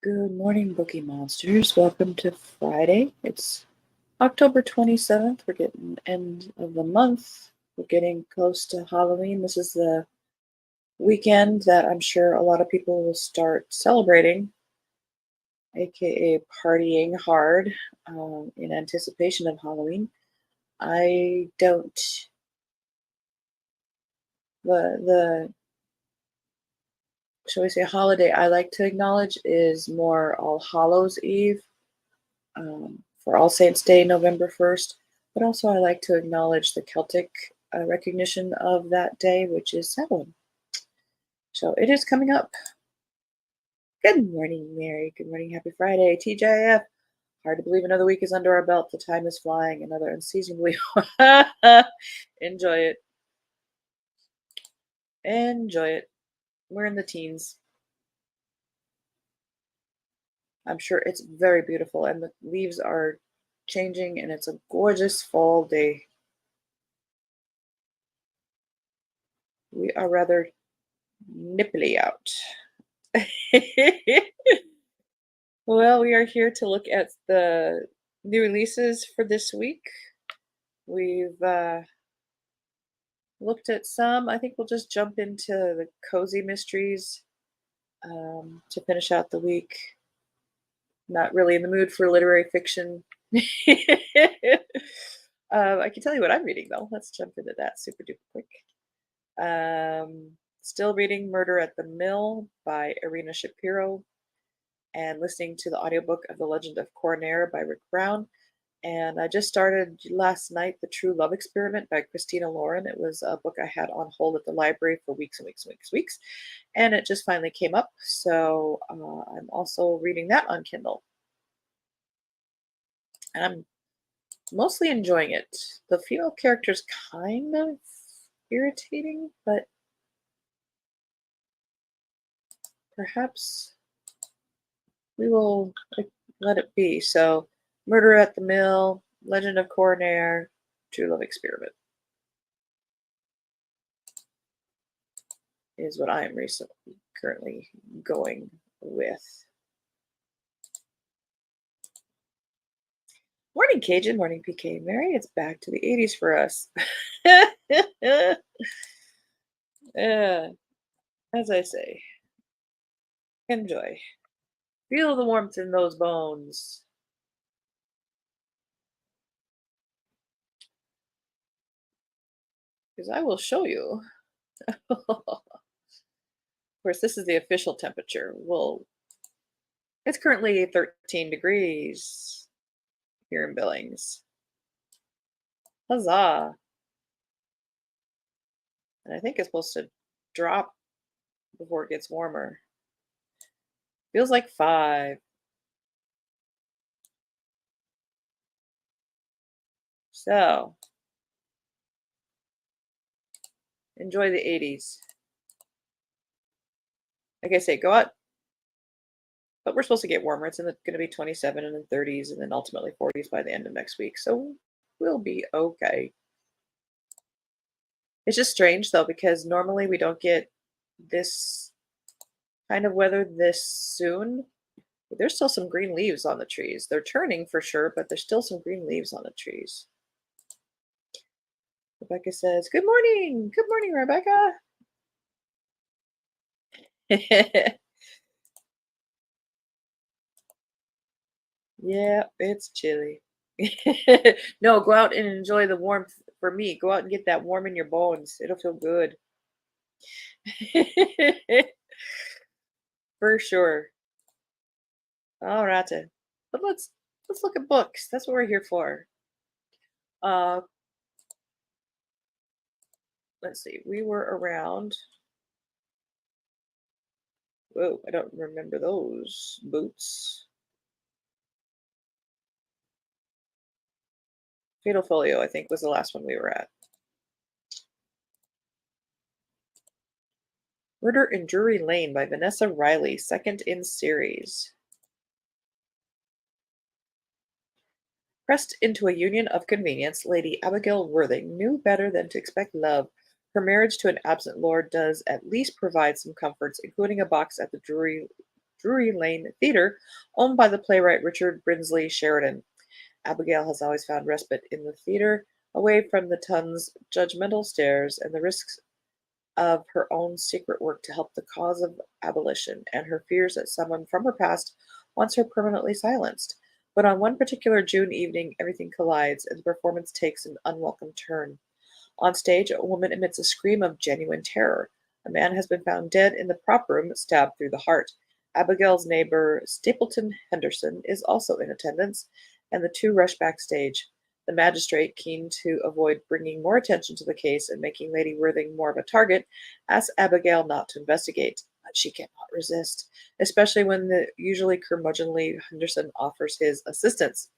Good morning, Bookeemonsters. Welcome to Friday. It's October 27th. We're getting end of the month. We're getting close to Halloween. This is the weekend that I'm sure a lot of people will start celebrating, aka partying hard in anticipation of Halloween. I don't. The shall we say holiday I like to acknowledge is more All Hallows Eve. For All Saints' Day, November 1st. But also, I like to acknowledge the Celtic recognition of that day, which is Samhain. So it is coming up. Good morning, Mary. Good morning. Happy Friday. TGIF. Hard to believe another week is under our belt. The time is flying. Another unseasonably. Enjoy it. Enjoy it. We're in the teens. I'm sure it's very beautiful, and the leaves are changing, and it's a gorgeous fall day. We are rather nipply out. Well, we are here to look at the new releases for this week. We've looked at some. I think we'll just jump into the cozy mysteries to finish out the week. Not really in the mood for literary fiction. I can tell you what I'm reading, though. Let's jump into that super duper quick. Still reading Murder at the Mill by Irina Shapiro and listening to the audiobook of The Legend of Coronaire by Rick Brown. And I just started last night The True Love Experiment by Christina Lauren. It was a book I had on hold at the library for weeks and weeks and weeks and weeks. And it just finally came up. So I'm also reading that on Kindle. And I'm mostly enjoying it. The female character's kind of irritating, but perhaps we will let it be. So, Murder at the Mill, Legend of Coronaire, True Love Experiment is what I am currently going with. Morning, Cajun. Morning, PK. Mary. It's back to the 80s for us. As I say, enjoy. Feel the warmth in those bones. Because I will show you. Of course, this is the official temperature. It's currently 13 degrees here in Billings. Huzzah! And I think it's supposed to drop before it gets warmer. Feels like 5. So, enjoy the 80s. Like I say, go out, but we're supposed to get warmer. It's going to be 27 and then 30s and then ultimately 40s by the end of next week. So, we'll be okay. It's just strange though, because normally we don't get this kind of weather this soon. But there's still some green leaves on the trees. They're turning for sure, but there's still some green leaves on the trees. Rebecca says, "Good morning. Good morning, Rebecca." Yeah, it's chilly. No, go out and enjoy the warmth for me. Go out and get that warm in your bones. It'll feel good. For sure. All right. But let's look at books. That's what we're here for. Uh let's see. We were around. Whoa, I don't remember those boots. Fatal Folio, I think, was the last one we were at. Murder in Drury Lane by Vanessa Riley, second in series. Pressed into a union of convenience, Lady Abigail Worthing knew better than to expect love. Her marriage to an absent lord does at least provide some comforts, including a box at the Drury Drury Lane Theatre, owned by the playwright Richard Brinsley Sheridan. Abigail has always found respite in the theatre, away from the ton's judgmental stares and the risks of her own secret work to help the cause of abolition, and her fears that someone from her past wants her permanently silenced. But on one particular June evening, everything collides, and the performance takes an unwelcome turn. On stage, a woman emits a scream of genuine terror. A man has been found dead in the prop room, stabbed through the heart. Abigail's neighbor, Stapleton Henderson, is also in attendance, and the two rush backstage. The magistrate, keen to avoid bringing more attention to the case and making Lady Worthing more of a target, asks Abigail not to investigate. But she cannot resist, especially when the usually curmudgeonly Henderson offers his assistance.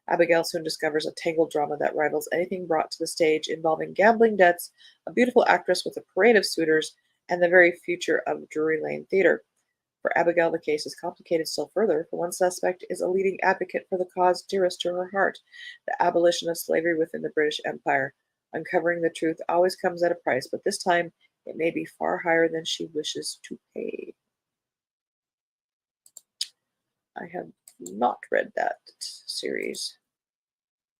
Abigail soon discovers a tangled drama that rivals anything brought to the stage, involving gambling debts, a beautiful actress with a parade of suitors, and the very future of Drury Lane Theatre. For Abigail, the case is complicated still further, for one suspect is a leading advocate for the cause dearest to her heart, the abolition of slavery within the British Empire. Uncovering the truth always comes at a price, but this time it may be far higher than she wishes to pay. I have not read that series,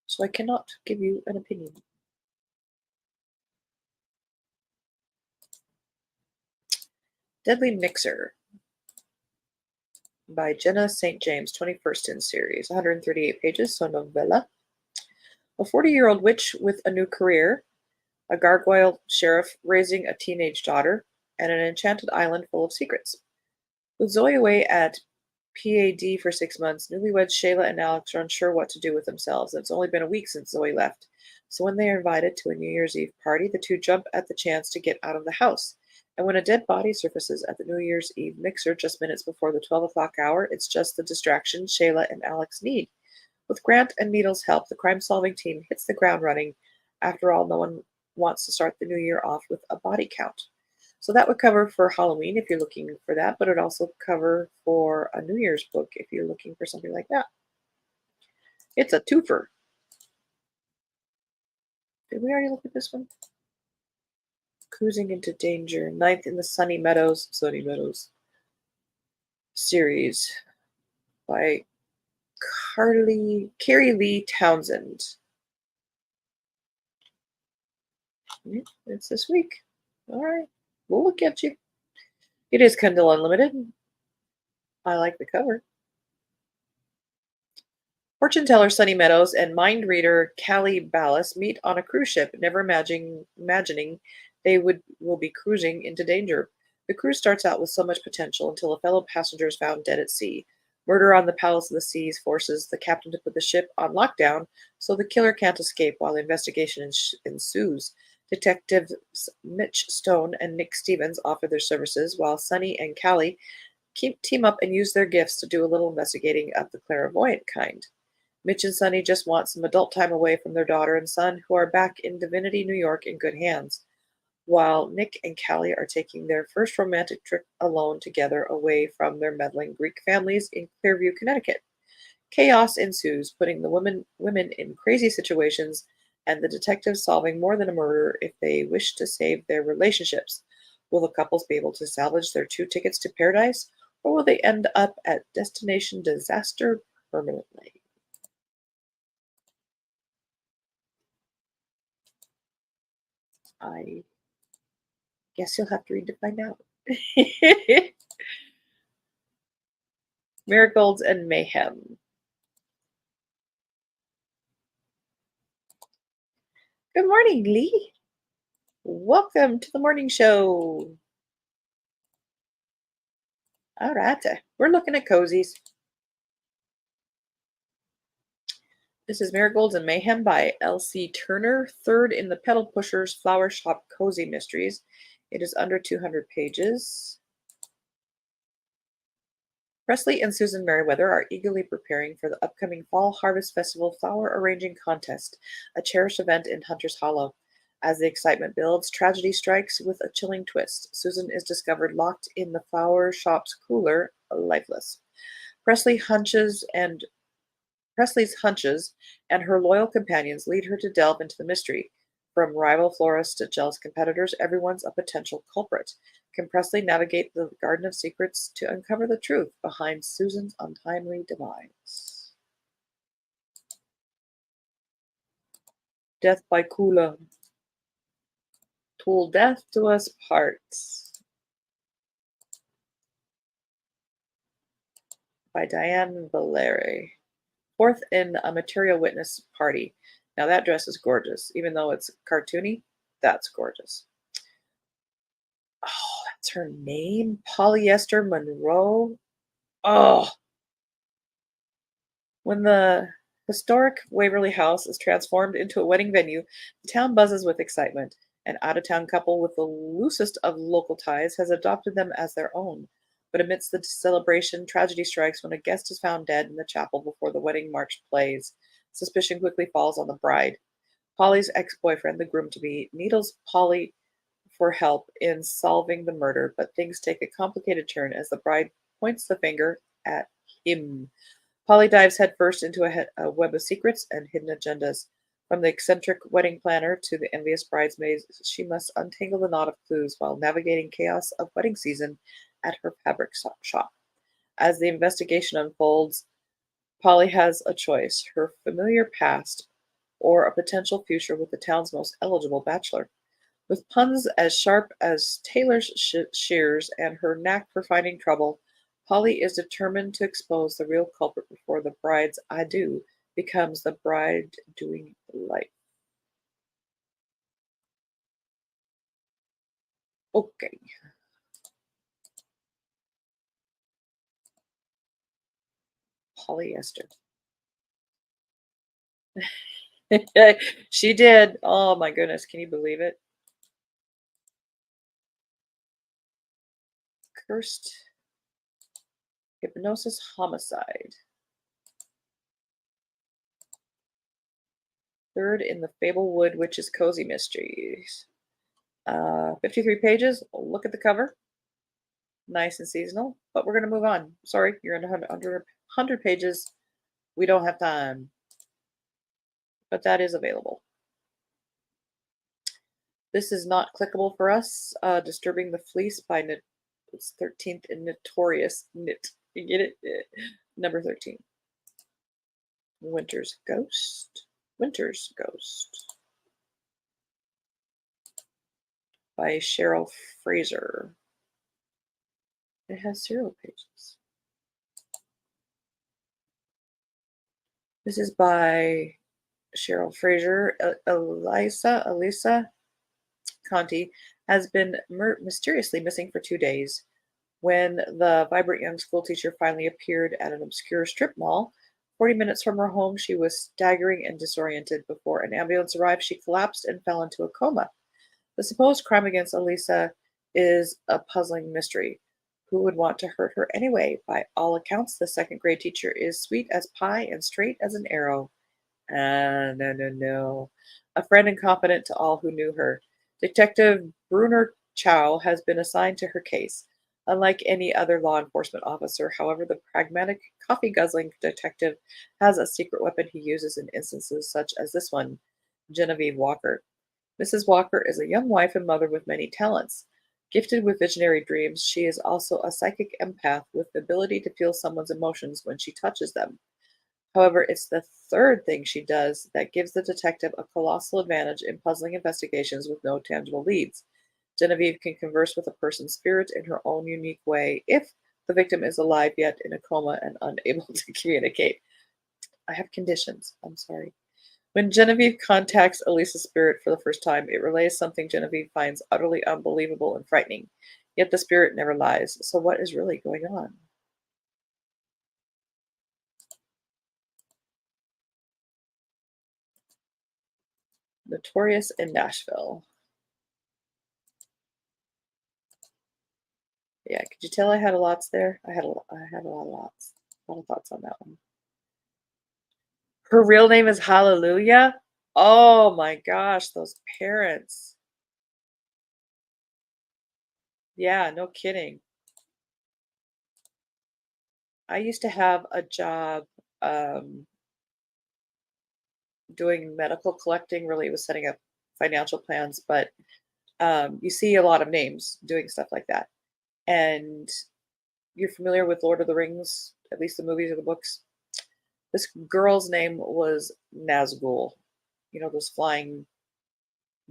so I cannot give you an opinion. Deadly Mixer by Jenna St. James, 21st in series, 138 pages, so novella. A 40-year-old witch with a new career, a gargoyle sheriff raising a teenage daughter, and an enchanted island full of secrets. With Zoe away at PAD for 6 months, newlyweds Shayla and Alex are unsure what to do with themselves. It's only been a week since Zoe left, so when they are invited to a New Year's Eve party, the two jump at the chance to get out of the house. And when a dead body surfaces at the New Year's Eve mixer just minutes before the 12 o'clock hour, it's just the distraction Shayla and Alex need. With Grant and Needle's help, the crime-solving team hits the ground running. After all, no one wants to start the new year off with a body count. So that would cover for Halloween if you're looking for that, but it also cover for a New Year's book if you're looking for something like that. It's a twofer. Did we already look at this one? Cruising into Danger, 9th in the Sunny Meadows series by Carrie Lee Townsend. It's this week. All right, we'll look at you. It is Kindle Unlimited. I like the cover. Fortune teller Sunny Meadows and mind reader Callie Ballas meet on a cruise ship, never imagining they will be cruising into danger. The cruise starts out with so much potential until a fellow passenger is found dead at sea. Murder on the Palace of the Seas forces the captain to put the ship on lockdown so the killer can't escape while the investigation ensues. Detectives Mitch Stone and Nick Stevens offer their services, while Sunny and Callie team up and use their gifts to do a little investigating of the clairvoyant kind. Mitch and Sunny just want some adult time away from their daughter and son, who are back in Divinity, New York in good hands, while Nick and Callie are taking their first romantic trip alone together away from their meddling Greek families in Clearview, Connecticut. Chaos ensues, putting the women in crazy situations, and the detectives solving more than a murder if they wish to save their relationships. Will the couples be able to salvage their 2 tickets to paradise, or will they end up at destination disaster permanently? I guess you'll have to read to find out. Marigolds and Mayhem. Good morning, Lee. Welcome to the morning show. All right, we're looking at cozies. This is Marigolds and Mayhem by L.C. Turner, 3rd in the Pedal Pushers Flower Shop Cozy Mysteries. It is under 200 pages. Presley and Susan Merriweather are eagerly preparing for the upcoming Fall Harvest Festival Flower Arranging Contest, a cherished event in Hunter's Hollow. As the excitement builds, tragedy strikes with a chilling twist. Susan is discovered locked in the flower shop's cooler, lifeless. Presley's hunches and her loyal companions lead her to delve into the mystery. From rival florists to jealous competitors, everyone's a potential culprit. Can Presley navigate the Garden of Secrets to uncover the truth behind Susan's untimely demise? Death by Kula. Till death do us part by Diane Valeri. Fourth in a material witness party. Now that dress is gorgeous. Even though it's cartoony, that's gorgeous. Oh, that's her name? Polyester Monroe? Oh, when the historic Waverly House is transformed into a wedding venue, the town buzzes with excitement. An out of town couple with the loosest of local ties has adopted them as their own. But amidst the celebration, tragedy strikes when a guest is found dead in the chapel before the wedding march plays. Suspicion quickly falls on the bride. Polly's ex boyfriend, the groom to be, needles Polly for help in solving the murder, but things take a complicated turn as the bride points the finger at him. Polly dives headfirst into a web of secrets and hidden agendas. From the eccentric wedding planner to the envious bridesmaids, she must untangle the knot of clues while navigating chaos of wedding season at her fabric shop. As the investigation unfolds, Polly has a choice: her familiar past or a potential future with the town's most eligible bachelor. With puns as sharp as tailor's shears and her knack for finding trouble, Polly is determined to expose the real culprit before the bride's I do becomes the bride doing life. Okay. Polyester. She did. Oh my goodness. Can you believe it? Cursed hypnosis homicide. Third in the Fablewood Witches Cozy Mysteries. 53 pages. Look at the cover. Nice and seasonal, but we're going to move on. Sorry, you're in 100 pages. We don't have time, but that is available. This is not clickable for us. Disturbing the Fleece by it's 13th in Notorious Knit. You get it? Number 13. Winter's Ghost. Winter's Ghost by Cheryl Fraser. It has 0 pages. This is by Cheryl Fraser. Elisa Conti has been mysteriously missing for 2 days. When the vibrant young schoolteacher finally appeared at an obscure strip mall, 40 minutes from her home, she was staggering and disoriented. Before an ambulance arrived, she collapsed and fell into a coma. The supposed crime against Elisa is a puzzling mystery. Who would want to hurt her anyway? By all accounts, the second grade teacher is sweet as pie and straight as an arrow. No. A friend and confidant to all who knew her. Detective Brunner Chow has been assigned to her case. Unlike any other law enforcement officer, however, the pragmatic, coffee-guzzling detective has a secret weapon he uses in instances such as this one: Genevieve Walker. Mrs. Walker is a young wife and mother with many talents. Gifted with visionary dreams, she is also a psychic empath with the ability to feel someone's emotions when she touches them. However, it's the third thing she does that gives the detective a colossal advantage in puzzling investigations with no tangible leads. Genevieve can converse with a person's spirit in her own unique way if the victim is alive yet in a coma and unable to communicate. I have conditions. I'm sorry. When Genevieve contacts Elisa's spirit for the first time, it relays something Genevieve finds utterly unbelievable and frightening. Yet the spirit never lies. So what is really going on? Notorious in Nashville. Yeah, could you tell I had a lots there? I had a lot of lots. A lot of thoughts on that one. Her real name is Hallelujah? Oh my gosh, those parents. Yeah, no kidding. I used to have a job doing medical collecting. Really, it was setting up financial plans, but you see a lot of names doing stuff like that. And you're familiar with Lord of the Rings, at least the movies or the books. This girl's name was Nazgul. You know, those flying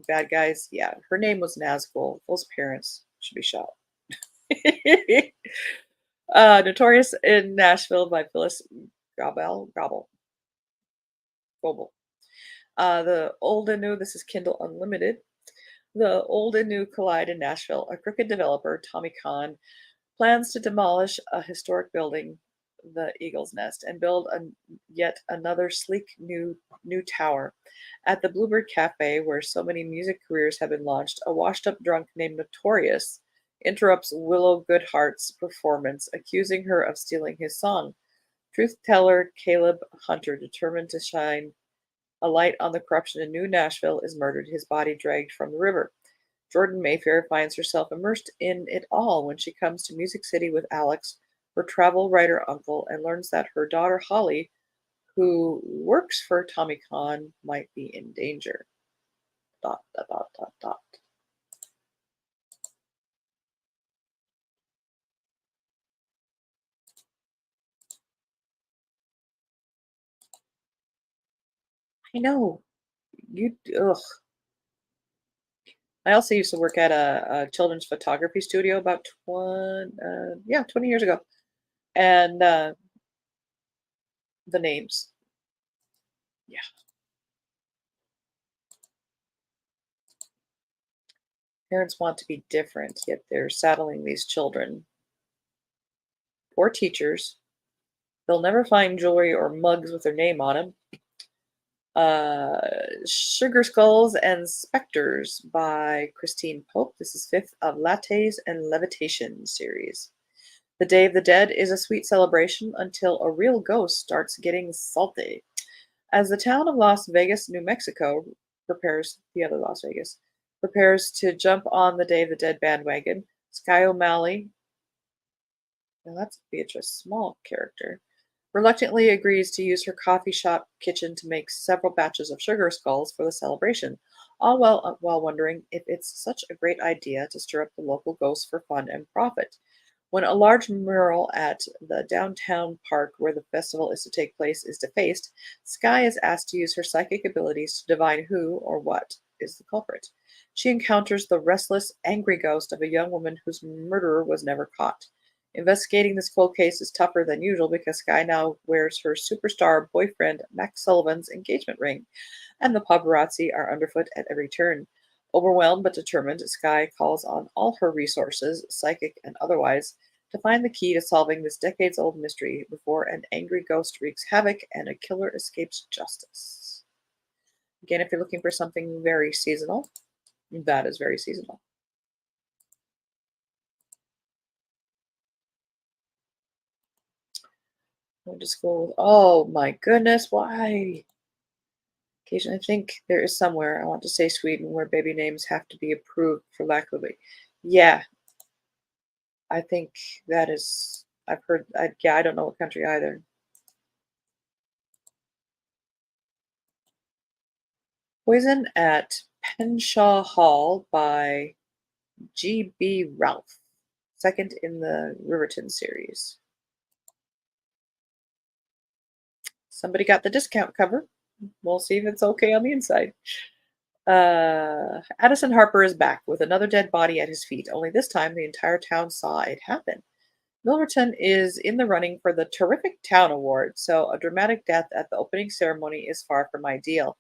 bad guys? Yeah, her name was Nazgul. Those parents should be shot. Notorious in Nashville by Phyllis Gobel. The old and new, this is Kindle Unlimited. The old and new collide in Nashville. A crooked developer, Tommy Kahn, plans to demolish a historic building, the Eagle's Nest, and build yet another sleek new tower. At the Bluebird Cafe, where so many music careers have been launched, a washed-up drunk named Notorious interrupts Willow Goodhart's performance, accusing her of stealing his song. Truth teller Caleb Hunter, determined to shine a light on the corruption in New Nashville, is murdered, his body dragged from the river. Jordan Mayfair finds herself immersed in it all when she comes to Music City with Alex, her travel writer uncle, and learns that her daughter Holly, who works for Tommy Kahn, might be in danger. Dot, dot, dot, dot, dot. I know. Ugh. I also used to work at a children's photography studio about 20 years ago. And the names. Yeah. Parents want to be different, yet they're saddling these children. Poor teachers. They'll never find jewelry or mugs with their name on them. Sugar Skulls and Specters by Christine Pope. This is fifth of Lattes and Levitation series. The Day of the Dead is a sweet celebration until a real ghost starts getting salty. As the town of Las Vegas, New Mexico the other Las Vegas, prepares to jump on the Day of the Dead bandwagon, Sky O'Malley, now that's Beatrice Small character, reluctantly agrees to use her coffee shop kitchen to make several batches of sugar skulls for the celebration, all while wondering if it's such a great idea to stir up the local ghosts for fun and profit. When a large mural at the downtown park where the festival is to take place is defaced, Sky is asked to use her psychic abilities to divine who or what is the culprit. She encounters the restless, angry ghost of a young woman whose murderer was never caught. Investigating this cold case is tougher than usual because Sky now wears her superstar boyfriend Max Sullivan's engagement ring, and the paparazzi are underfoot at every turn. Overwhelmed but determined, Sky calls on all her resources, psychic and otherwise, to find the key to solving this decades-old mystery before an angry ghost wreaks havoc and a killer escapes justice. Again, if you're looking for something very seasonal, that is very seasonal. I'll just go with, oh my goodness, why? Occasionally, I think there is somewhere, I want to say Sweden, where baby names have to be approved for lack of a. Yeah, I think that is, I've heard, yeah, I don't know what country either. Poison at Penshaw Hall by G.B. Ralph, second in the Riverton series. Somebody got the discount cover. We'll see if it's okay on the inside. Addison Harper is back with another dead body at his feet, only this time the entire town saw it happen. Milverton is in the running for the Terrific Town Award, so a dramatic death at the opening ceremony is far from ideal.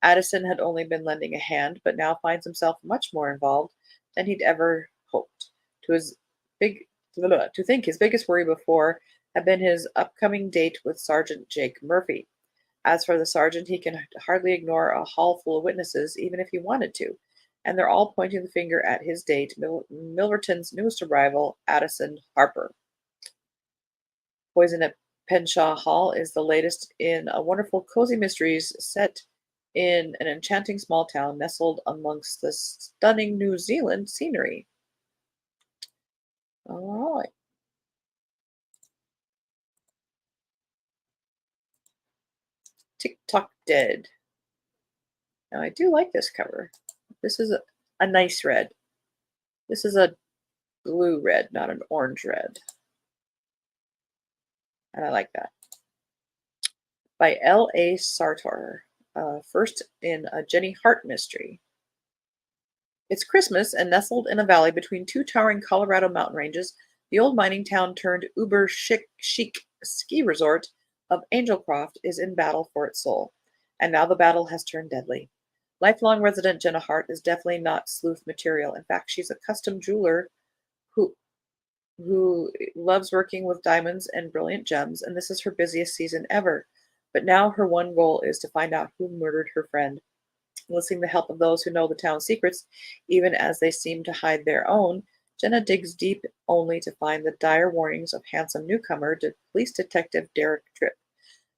Addison had only been lending a hand, but now finds himself much more involved than he'd ever hoped. To his big to think his biggest worry before had been his upcoming date with Sergeant Jake Murphy. As for the sergeant, he can hardly ignore a hall full of witnesses, even if he wanted to, and they're all pointing the finger at his date, Milverton's newest arrival, Addison Harper. Poison at Penshaw Hall is the latest in a wonderful cozy mysteries set in an enchanting small town nestled amongst the stunning New Zealand scenery. All right. TikTok Dead. Now, I do like this cover. This is a nice red. This is a blue red, not an orange red. And I like that. By L.A. Sartor. First in a Jenny Hart mystery. It's Christmas, and nestled in a valley between two towering Colorado mountain ranges, the old mining town turned uber chic ski resort of Angelcroft is in battle for its soul. And now the battle has turned deadly. Lifelong resident Jenna Hart is definitely not sleuth material. In fact, she's a custom jeweler who loves working with diamonds and brilliant gems, and this is her busiest season ever. But now her one goal is to find out who murdered her friend. Enlisting the help of those who know the town's secrets, even as they seem to hide their own, Jenna digs deep only to find the dire warnings of handsome newcomer, police detective Derek Tripp,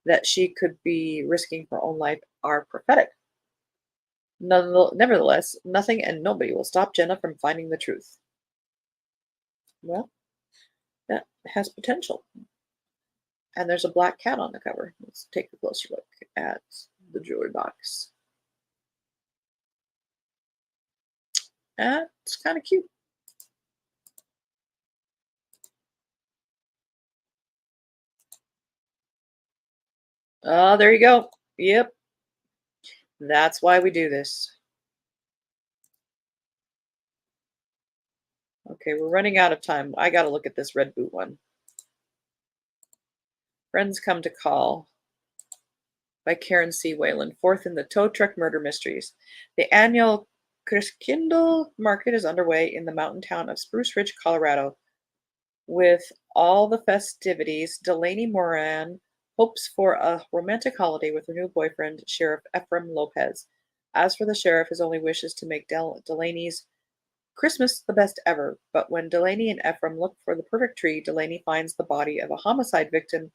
that she could be risking her own life are prophetic. Nevertheless, nothing and nobody will stop Jenna from finding the truth. Well, that has potential. And there's a black cat on the cover. Let's take a closer look at the jewelry box. It's kind of cute. Oh, there you go. Yep. That's why we do this. Okay, we're running out of time. I got to look at this red boot one. Friends Come to Call by Karen C. Whalen, fourth in the Tow Truck Murder Mysteries. The annual Christkindl market is underway in the mountain town of Spruce Ridge, Colorado. With all the festivities, Delaney Moran hopes for a romantic holiday with her new boyfriend, Sheriff Ephraim Lopez. As for the sheriff, his only wish is to make Delaney's Christmas the best ever. But when Delaney and Ephraim look for the perfect tree, Delaney finds the body of a homicide victim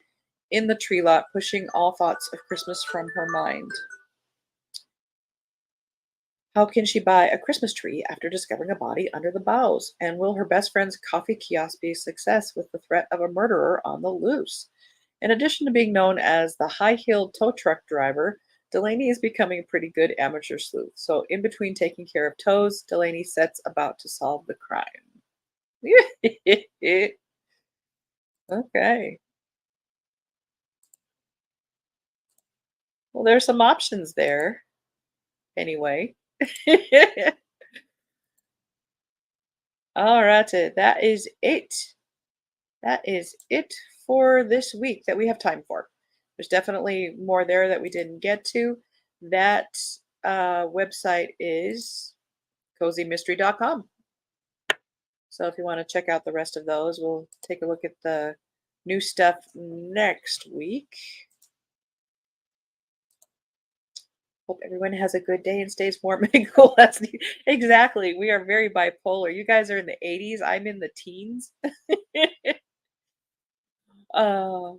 in the tree lot, pushing all thoughts of Christmas from her mind. How can she buy a Christmas tree after discovering a body under the boughs? And will her best friend's coffee kiosk be a success with the threat of a murderer on the loose? In addition to being known as the high-heeled tow truck driver, Delaney is becoming a pretty good amateur sleuth. So in between taking care of tows, Delaney sets about to solve the crime. Okay. Well, there's some options there. Anyway. All right, that is it. That is it for this week that we have time for. There's definitely more there that we didn't get to. That website is coziemystery.com. So if you want to check out the rest of those, we'll take a look at the new stuff next week. Hope everyone has a good day and stays warm and cool. That's exactly. We are very bipolar. You guys are in the 80s. I'm in the teens. uh,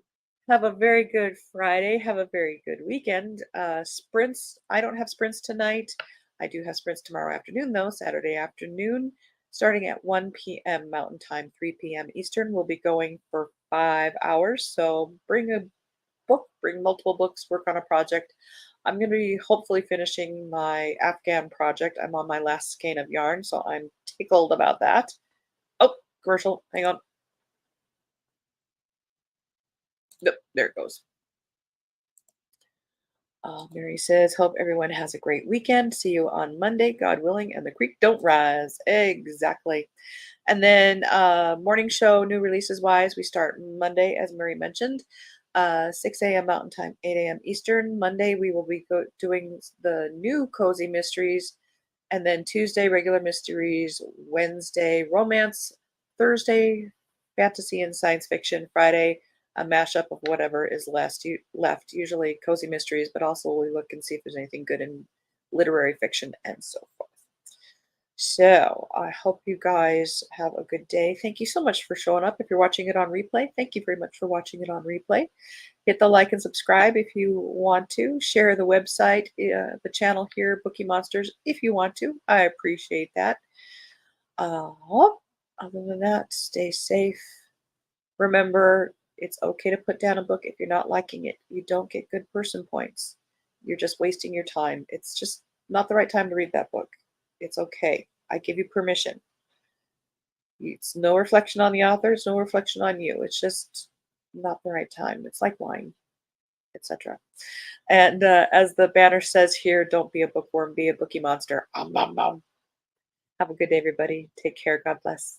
have a very good Friday. Have a very good weekend. Sprints. I don't have sprints tonight. I do have sprints tomorrow afternoon, though. Saturday afternoon, starting at 1 p.m. Mountain Time, 3 p.m. Eastern. We'll be going for 5 hours. So bring a book, bring multiple books, work on a project. I'm going to be hopefully finishing my Afghan project. I'm on my last skein of yarn, so I'm tickled about that. Oh, commercial. Hang on. Nope, there it goes. Mary says, hope everyone has a great weekend. See you on Monday, God willing, and the creek don't rise. Exactly. And then morning show, new releases wise, we start Monday, as Mary mentioned, 6 a.m. Mountain Time, 8 a.m. Eastern. Monday, we will be doing the new Cozy Mysteries. And then Tuesday, regular mysteries. Wednesday, romance. Thursday, fantasy and science fiction. Friday, a mashup of whatever is left, usually cozy mysteries, but also we look and see if there's anything good in literary fiction and so forth. So I hope you guys have a good day. Thank you so much for showing up. If you're watching it on replay, thank you very much for watching it on replay. Hit the like and subscribe if you want to. Share the website, the channel here, Bookeemonsters, if you want to. I appreciate that. Other than that, stay safe. Remember, it's okay to put down a book if you're not liking it. You don't get good person points. You're just wasting your time. It's just not the right time to read that book. It's okay. I give you permission. It's no reflection on the author, it's no reflection on you. It's just not the right time. It's like wine, etc. And as the banner says here, don't be a bookworm, be a bookie monster. Have a good day, everybody. Take care. God bless.